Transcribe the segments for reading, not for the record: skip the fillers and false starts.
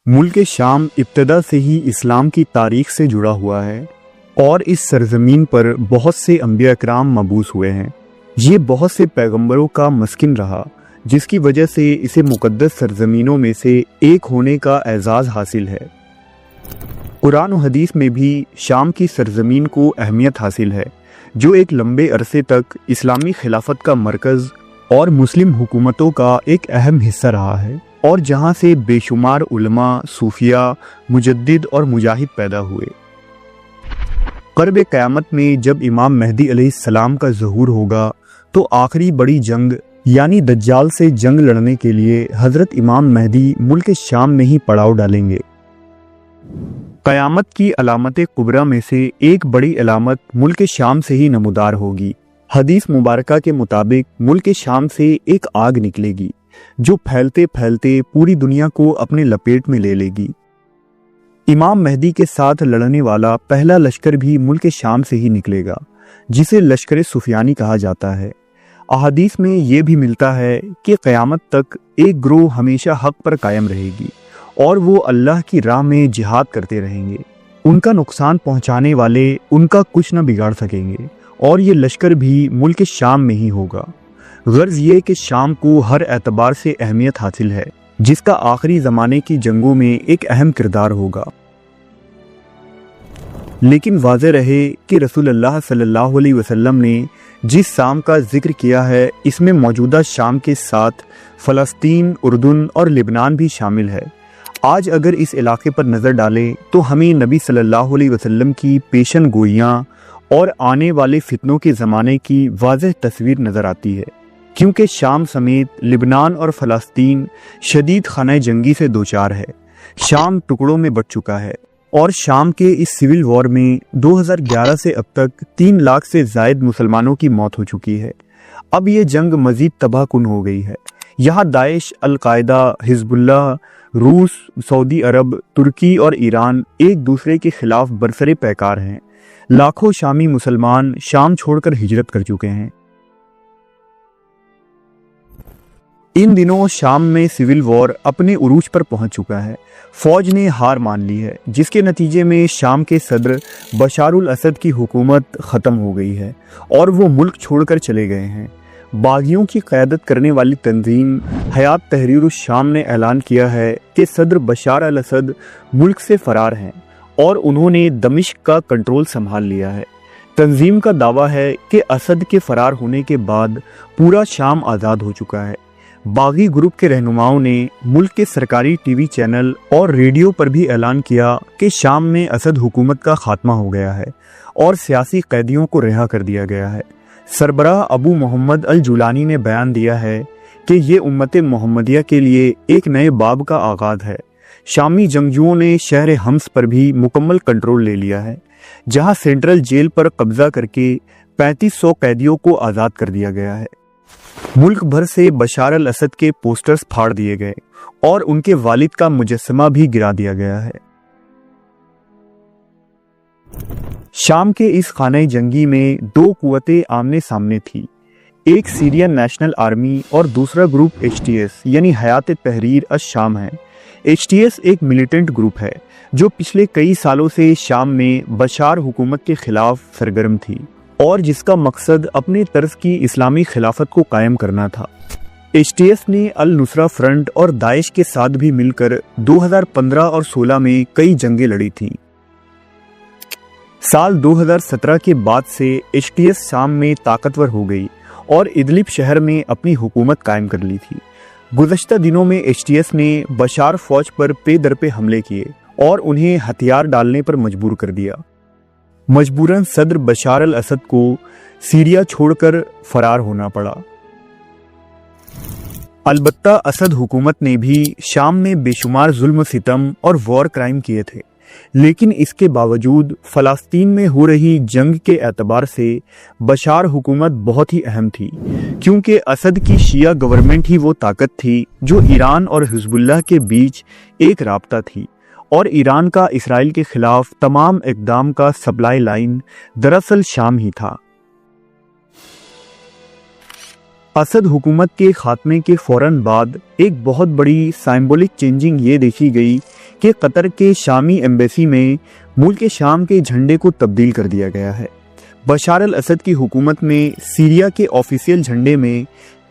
ملک شام ابتدا سے ہی اسلام کی تاریخ سے جڑا ہوا ہے اور اس سرزمین پر بہت سے انبیاء اکرام مبعوث ہوئے ہیں۔ یہ بہت سے پیغمبروں کا مسکن رہا، جس کی وجہ سے اسے مقدس سرزمینوں میں سے ایک ہونے کا اعزاز حاصل ہے۔ قرآن و حدیث میں بھی شام کی سرزمین کو اہمیت حاصل ہے، جو ایک لمبے عرصے تک اسلامی خلافت کا مرکز اور مسلم حکومتوں کا ایک اہم حصہ رہا ہے، اور جہاں سے بے شمار علماء، صوفیاء، مجدد اور مجاہد پیدا ہوئے۔ قرب قیامت میں جب امام مہدی علیہ السلام کا ظہور ہوگا تو آخری بڑی جنگ یعنی دجال سے جنگ لڑنے کے لیے حضرت امام مہدی ملک شام میں ہی پڑاؤ ڈالیں گے۔ قیامت کی علامت کبریٰ میں سے ایک بڑی علامت ملک شام سے ہی نمودار ہوگی۔ حدیث مبارکہ کے مطابق ملک شام سے ایک آگ نکلے گی جو پھیلتے پھیلتے پوری دنیا کو اپنے لپیٹ میں لے لے گی۔ امام مہدی کے ساتھ لڑنے والا پہلا لشکر بھی ملک شام سے ہی نکلے گا، جسے لشکر سفیانی کہا جاتا ہے۔ احادیث میں یہ بھی ملتا ہے کہ قیامت تک ایک گروہ ہمیشہ حق پر قائم رہے گی اور وہ اللہ کی راہ میں جہاد کرتے رہیں گے۔ ان کا نقصان پہنچانے والے ان کا کچھ نہ بگاڑ سکیں گے، اور یہ لشکر بھی ملک شام میں ہی ہوگا۔ غرض یہ کہ شام کو ہر اعتبار سے اہمیت حاصل ہے، جس کا آخری زمانے کی جنگوں میں ایک اہم کردار ہوگا۔ لیکن واضح رہے کہ رسول اللہ صلی اللہ علیہ وسلم نے جس شام کا ذکر کیا ہے، اس میں موجودہ شام کے ساتھ فلسطین، اردن اور لبنان بھی شامل ہے۔ آج اگر اس علاقے پر نظر ڈالیں تو ہمیں نبی صلی اللہ علیہ وسلم کی پیشن گوئیاں اور آنے والے فتنوں کے زمانے کی واضح تصویر نظر آتی ہے، کیونکہ شام سمیت لبنان اور فلسطین شدید خانہ جنگی سے دوچار ہے۔ شام ٹکڑوں میں بٹ چکا ہے، اور شام کے اس سول وار میں 2011 سے اب تک 3 لاکھ سے زائد مسلمانوں کی موت ہو چکی ہے۔ اب یہ جنگ مزید تباہ کن ہو گئی ہے۔ یہاں داعش، القاعدہ، حزب اللہ، روس، سعودی عرب، ترکی اور ایران ایک دوسرے کے خلاف برسر پیکار ہیں۔ لاکھوں شامی مسلمان شام چھوڑ کر ہجرت کر چکے ہیں۔ ان دنوں شام میں سول وار اپنے عروج پر پہنچ چکا ہے۔ فوج نے ہار مان لی ہے، جس کے نتیجے میں شام کے صدر بشار الاسد کی حکومت ختم ہو گئی ہے اور وہ ملک چھوڑ کر چلے گئے ہیں۔ باغیوں کی قیادت کرنے والی تنظیم حیات تحریر الشام نے اعلان کیا ہے کہ صدر بشار الاسد ملک سے فرار ہیں اور انہوں نے دمشق کا کنٹرول سنبھال لیا ہے۔ تنظیم کا دعویٰ ہے کہ اسد کے فرار ہونے کے بعد پورا شام آزاد ہو چکا ہے۔ باغی گروپ کے رہنماؤں نے ملک کے سرکاری ٹی وی چینل اور ریڈیو پر بھی اعلان کیا کہ شام میں اسد حکومت کا خاتمہ ہو گیا ہے اور سیاسی قیدیوں کو رہا کر دیا گیا ہے۔ سربراہ ابو محمد الجولانی نے بیان دیا ہے کہ یہ امت محمدیہ کے لیے ایک نئے باب کا آغاز ہے۔ شامی جنگجوؤں نے شہر حمص پر بھی مکمل کنٹرول لے لیا ہے، جہاں سینٹرل جیل پر قبضہ کر کے 3500 قیدیوں کو آزاد کر دیا گیا ہے۔ ملک بھر سے بشار الاسد کے پوسٹرز پھاڑ دیے گئے اور ان کے والد کا مجسمہ بھی گرا دیا گیا ہے۔ شام کے اس خانہ جنگی میں 2 قوتیں آمنے سامنے تھی، ایک سیرین نیشنل آرمی اور دوسرا گروپ HTS یعنی حیات تحریر الشام ہے۔ HTS ایک ملیٹنٹ گروپ ہے جو پچھلے کئی سالوں سے شام میں بشار حکومت کے خلاف سرگرم تھی اور جس کا مقصد اپنے طرز کی اسلامی خلافت کو قائم کرنا تھا۔ HTS نے النصرہ فرنٹ اور داعش کے ساتھ بھی مل کر 2015 اور 16 میں کئی جنگیں لڑی تھیں۔ سال 2017 کے بعد سے HTS شام میں طاقتور ہو گئی اور ادلب شہر میں اپنی حکومت قائم کر لی تھی۔ گزشتہ دنوں میں HTS نے بشار فوج پر پے در پے حملے کیے اور انہیں ہتھیار ڈالنے پر مجبور کر دیا۔ مجبوراً صدر بشار الاسد کو سیریا چھوڑ کر فرار ہونا پڑا۔ البتہ اسد حکومت نے بھی شام میں بے شمار ظلم و ستم اور وار کرائم کیے تھے، لیکن اس کے باوجود فلسطین میں ہو رہی جنگ کے اعتبار سے بشار حکومت بہت ہی اہم تھی، کیونکہ اسد کی شیعہ گورنمنٹ ہی وہ طاقت تھی جو ایران اور حزب اللہ کے بیچ ایک رابطہ تھی، اور ایران کا اسرائیل کے خلاف تمام اقدام کا سپلائی لائن دراصل شام ہی تھا۔ اسد حکومت کے خاتمے کے فوراً بعد ایک بہت بڑی سائمبولک چینجنگ یہ دیکھی گئی کہ قطر کے شامی ایمبیسی میں ملک شام کے جھنڈے کو تبدیل کر دیا گیا ہے۔ بشار الاسد کی حکومت میں سیریا کے آفیشیل جھنڈے میں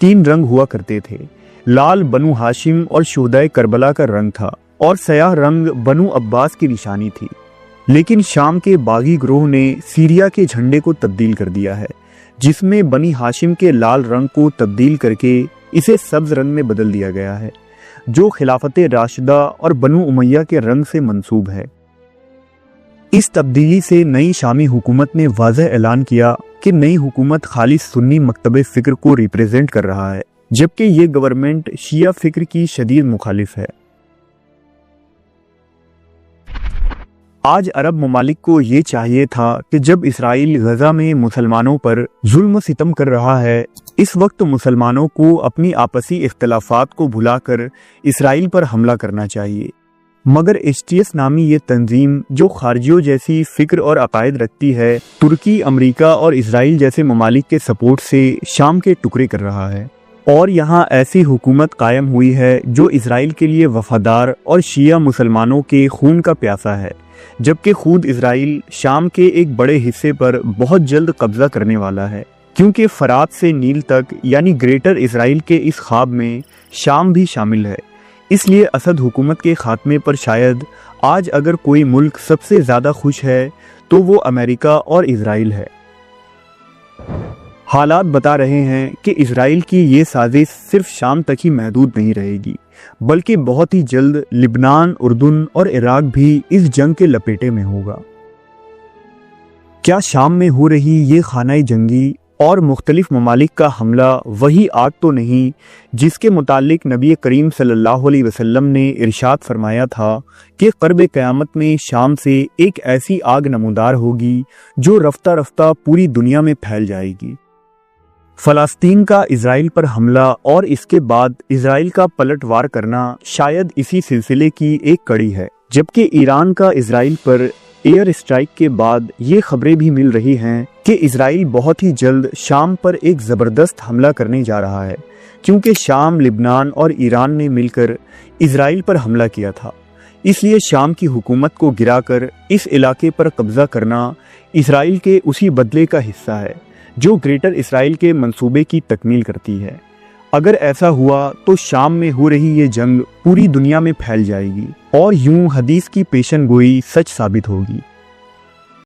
3 رنگ ہوا کرتے تھے۔ لال بنو ہاشم اور شہدائے کربلا کا رنگ تھا اور سیاہ رنگ بنو عباس کی نشانی تھی، لیکن شام کے باغی گروہ نے سیریا کے جھنڈے کو تبدیل کر دیا ہے، جس میں بنی ہاشم کے لال رنگ کو تبدیل کر کے اسے سبز رنگ میں بدل دیا گیا ہے، جو خلافت راشدہ اور بنو امیہ کے رنگ سے منسوب ہے۔ اس تبدیلی سے نئی شامی حکومت نے واضح اعلان کیا کہ نئی حکومت خالص سنی مکتب فکر کو ریپریزنٹ کر رہا ہے، جبکہ یہ گورنمنٹ شیعہ فکر کی شدید مخالف ہے۔ آج عرب ممالک کو یہ چاہیے تھا کہ جب اسرائیل غزہ میں مسلمانوں پر ظلم و ستم کر رہا ہے، اس وقت مسلمانوں کو اپنی آپسی اختلافات کو بھلا کر اسرائیل پر حملہ کرنا چاہیے، مگر HTS نامی یہ تنظیم جو خارجیوں جیسی فکر اور عقائد رکھتی ہے، ترکی، امریکہ اور اسرائیل جیسے ممالک کے سپورٹ سے شام کے ٹکڑے کر رہا ہے، اور یہاں ایسی حکومت قائم ہوئی ہے جو اسرائیل کے لیے وفادار اور شیعہ مسلمانوں کے خون کا پیاسا ہے، جبکہ خود اسرائیل شام کے ایک بڑے حصے پر بہت جلد قبضہ کرنے والا ہے، کیونکہ فرات سے نیل تک یعنی گریٹر اسرائیل کے اس خواب میں شام بھی شامل ہے۔ اس لیے اسد حکومت کے خاتمے پر شاید آج اگر کوئی ملک سب سے زیادہ خوش ہے تو وہ امریکہ اور اسرائیل ہے۔ حالات بتا رہے ہیں کہ اسرائیل کی یہ سازش صرف شام تک ہی محدود نہیں رہے گی، بلکہ بہت ہی جلد لبنان، اردن اور عراق بھی اس جنگ کے لپیٹے میں ہوگا۔ کیا شام میں ہو رہی یہ خانہ جنگی اور مختلف ممالک کا حملہ وہی آگ تو نہیں جس کے متعلق نبی کریم صلی اللہ علیہ وسلم نے ارشاد فرمایا تھا کہ قرب قیامت میں شام سے ایک ایسی آگ نمودار ہوگی جو رفتہ رفتہ پوری دنیا میں پھیل جائے گی۔ فلسطین کا اسرائیل پر حملہ اور اس کے بعد اسرائیل کا پلٹ وار کرنا شاید اسی سلسلے کی ایک کڑی ہے، جبکہ ایران کا اسرائیل پر ایئر اسٹرائک کے بعد یہ خبریں بھی مل رہی ہیں کہ اسرائیل بہت ہی جلد شام پر ایک زبردست حملہ کرنے جا رہا ہے، کیونکہ شام، لبنان اور ایران نے مل کر اسرائیل پر حملہ کیا تھا۔ اس لیے شام کی حکومت کو گرا کر اس علاقے پر قبضہ کرنا اسرائیل کے اسی بدلے کا حصہ ہے جو گریٹر اسرائیل کے منصوبے کی تکمیل کرتی ہے۔ اگر ایسا ہوا تو شام میں ہو رہی یہ جنگ پوری دنیا میں پھیل جائے گی اور یوں حدیث کی پیشن گوئی سچ ثابت ہوگی۔